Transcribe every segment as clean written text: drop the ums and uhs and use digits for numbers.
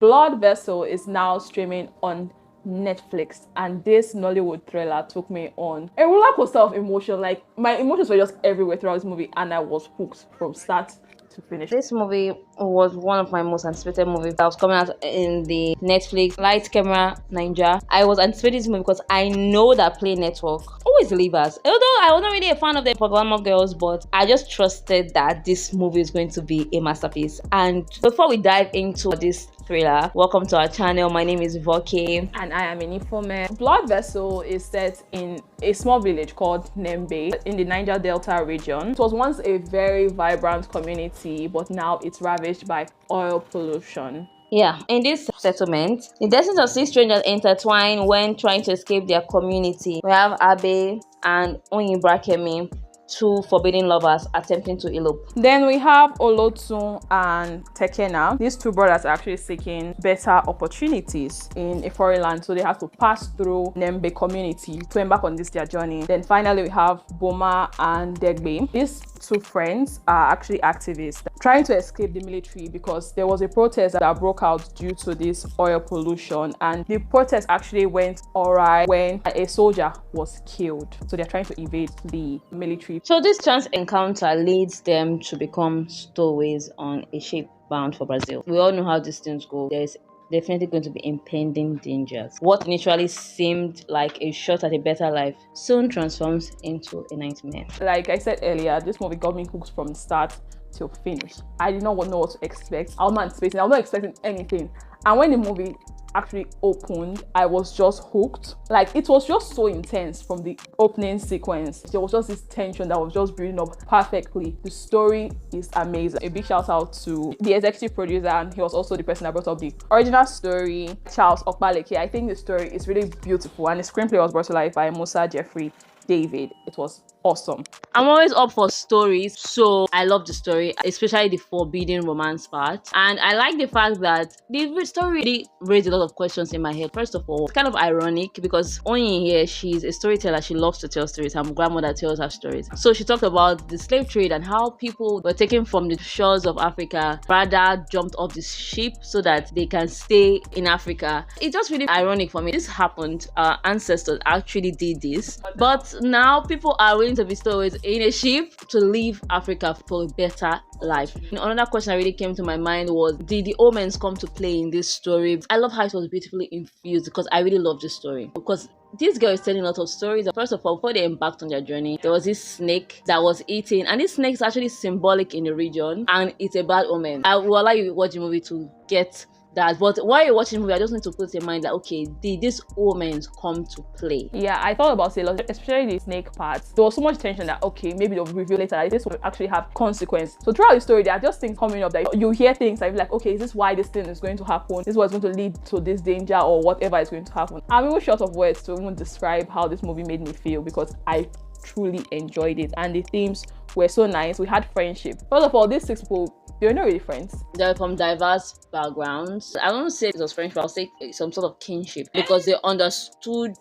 Blood Vessel is now streaming on Netflix, and this Nollywood thriller took me on a roller coaster of emotion. Like, my emotions were just everywhere throughout this movie, and I was hooked from start to finish. This movie was one of my most anticipated movies that was coming out in the Netflix Light Camera Ninja. I was anticipating this movie because I know that Play Network always delivers. Although I was not really a fan of the Pokemon Girls, but I just trusted that this movie is going to be a masterpiece. And before we dive into this thriller, welcome to our channel. My name is Voke. And I am Inifome. Blood Vessel is set in a small village called Nembe in the Niger Delta region. It was once a very vibrant community, but now it's ravaged by oil pollution. Yeah, in this settlement, the destinies of 6 strangers intertwine when trying to escape their community. We have Abe and Onyibrakemi, 2 forbidden lovers attempting to elope. Then we have Olotun and Tekena. These 2 brothers are actually seeking better opportunities in a foreign land, so they have to pass through Nembe community to embark on their journey. Then finally we have Boma and Degbe. These 2 friends are actually activists trying to escape the military because there was a protest that broke out due to this oil pollution, and the protest actually went alright when a soldier was killed, so they're trying to evade the military. So this chance encounter leads them to become stowaways on a ship bound for Brazil. We all know how these things go. There's definitely going to be impending dangers. What initially seemed like a shot at a better life soon transforms into a nightmare. Like I said earlier, this movie got me hooked from start till finish. I did not know what to expect. I was not anticipating. I was not expecting anything. And when the movie actually opened, I was just hooked. Like, it was just so intense from the opening sequence. There was just this tension that was just building up perfectly. The story is amazing. A big shout out to the executive producer, and he was also the person that brought up the original story, Charles Okpaleke. I think the story is really beautiful, and the screenplay was brought to life by Musa Jeffery David. It was awesome. I'm always up for stories, so I love the story, especially the forbidden romance part. And I like the fact that the story really raised a lot of questions in my head. First of all, it's kind of ironic because Onyi here, she's a storyteller. She loves to tell stories. Her grandmother tells her stories. So she talked about the slave trade and how people were taken from the shores of Africa, rather jumped off this ship so that they can stay in Africa. It's just really ironic for me. This happened. Our ancestors actually did this, but now people are willing to be stowaways in a ship to leave Africa for a better life. Another question that really came to my mind was, did the omens come to play in this story? I love how it was beautifully infused because I really love this story. Because this girl is telling a lot of stories. First of all, before they embarked on their journey, there was this snake that was eating, and this snake is actually symbolic in the region, and it's a bad omen. I will allow you to watch the movie to get that, but while you're watching the movie, I just need to put in mind that, okay, did these omens come to play? Yeah, I thought about it a lot, especially the snake part. There was so much tension that, okay, maybe they'll reveal later that this will actually have consequence. So throughout the story, there are just things coming up that you hear things like, okay, is this why this thing is going to happen? This is what's going to lead to this danger or whatever is going to happen. I'm even short of words to even describe how this movie made me feel because I truly enjoyed it, and the themes were so nice. We had friendship. First of all, these 6 people, they're not really friends. They're from diverse backgrounds. I won't say it was friendship, I'll say some sort of kinship because they understood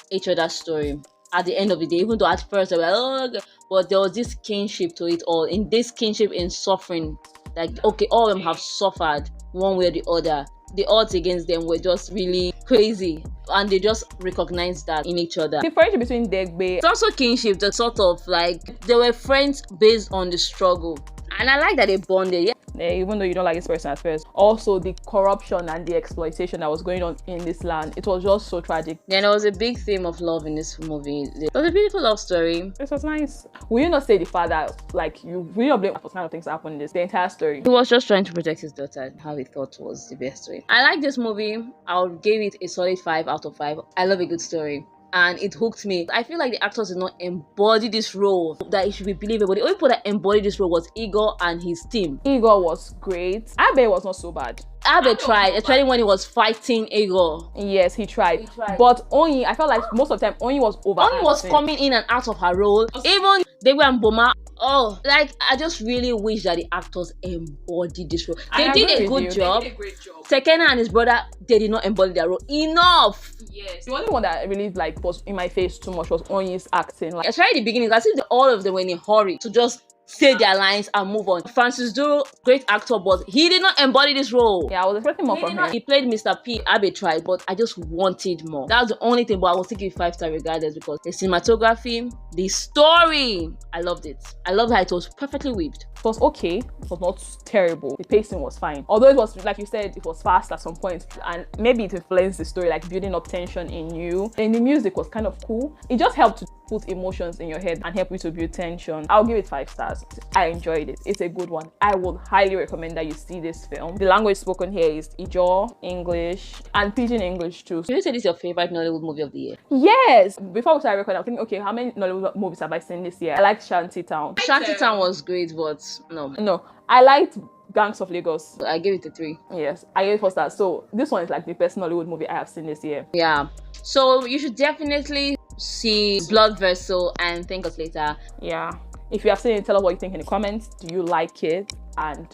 each other's story at the end of the day, even though at first they were like, oh, but there was this kinship to it all. In this kinship, in suffering, like, okay, all of them have suffered one way or the other. The odds against them were just really crazy, and they just recognized that in each other. The friendship between Degbe, it's also kinship, the sort of like they were friends based on the struggle. And I like that they bonded, yeah. Even though you don't like this person at first. Also, the corruption and the exploitation that was going on in this land, it was just so tragic. Then there was a big theme of love in this movie. It was a beautiful love story. It was nice. Will you not say the father, like, you will not blame for kind of things that happened in this, the entire story? He was just trying to protect his daughter, how he thought was the best way. I like this movie. I would give it a solid 5 out of 5. I love a good story, and it hooked me. I feel like the actors did not embody this role that it should be believable. The only people that embodied this role was Igor and his team. Igor was great. Abe was not so bad. Abe tried, especially when he was fighting Igor. Yes, he tried. But Onyi, I felt like most of the time Onyi was over. Onyi was coming in and out of her role. Even Dewi and Boma. Oh, like, I just really wish that the actors embodied this role. They did a good job. They did a great job. Tekena and his brother, they did not embody their role enough. Yes. The only one that really like was in my face too much was Onyi's acting. Like, especially at the beginning, as if all of them were in a hurry to just say their lines and move on. Francis Duro, great actor, but he did not embody this role. Yeah, I was expecting more from him. He played Mr. P. Abe tried, but I just wanted more. That was the only thing, but I was thinking 5-star regardless because the cinematography, the story, I loved it. I loved how it was perfectly weaved. It was okay, it was not terrible. The pacing was fine. Although it was, like you said, it was fast at some point, and maybe it influenced the story, like building up tension in you. And the music was kind of cool. It just helped to put emotions in your head and help you to build tension. I'll give it 5 stars. I enjoyed it. It's a good one. I would highly recommend that you see this film. The language spoken here is Ijaw, English, and Pidgin English too. Can you say this is your favorite Nollywood movie of the year? Yes! Before we start recording, I'm thinking, okay, how many Nollywood movies have I seen this year? I liked Shantytown. Shantytown was great, but no. I liked Gangs of Lagos. I gave it a 3. Yes, I gave it 4 stars. So this one is like the best Nollywood movie I have seen this year. Yeah. So you should definitely see Blood Vessel and thank us later. Yeah. If you have seen it, tell us what you think in the comments. Do you like it? And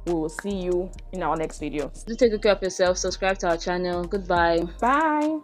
we will see you in our next video. Do take good care of yourself. Subscribe to our channel. Goodbye. Bye.